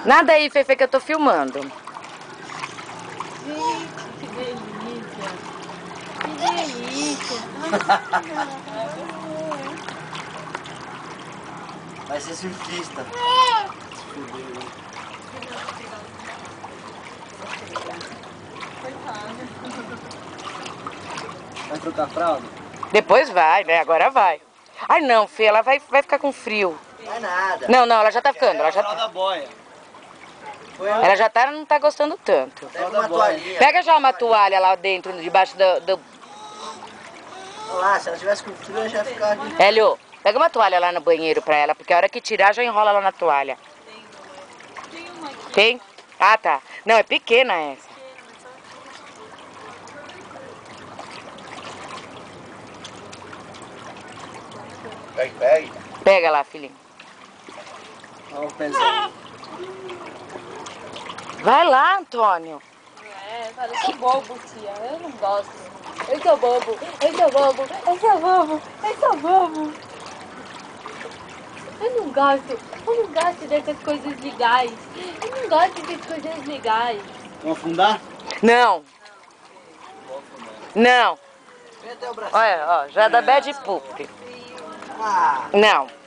Nada aí, Fefe, que eu tô filmando. Gente, que delícia. Que delícia. Vai ser surfista. Vai trocar a fralda? Depois vai, né? Agora vai. Ai, não, Fê, ela vai ficar com frio. Não é nada. Não, ela já tá ficando. Ela já Fralda boia. Ela já não tá gostando tanto. Pega uma toalhinha. Pega já uma toalha lá dentro, debaixo do... Olha lá, se ela tivesse com frio, ela já ia ficar aqui. Hélio, pega uma toalha lá no banheiro pra ela, porque a hora que tirar já enrola lá na toalha. Tem uma aqui. Tem? Ah, tá. Não, é pequena essa. Pega. Pega lá, filhinho. Olha o pezinho. Vai lá, Antônio. É, parece bobo, tia. Eu não gosto. Eu sou bobo. Eu sou bobo. Eu sou bobo. Eu sou bobo. Eu não gosto dessas coisas legais. Eu não gosto de coisas legais. Vamos afundar? Não. Não. Vem até o braço. Olha, ó, já é da bad poop. Ah, Não.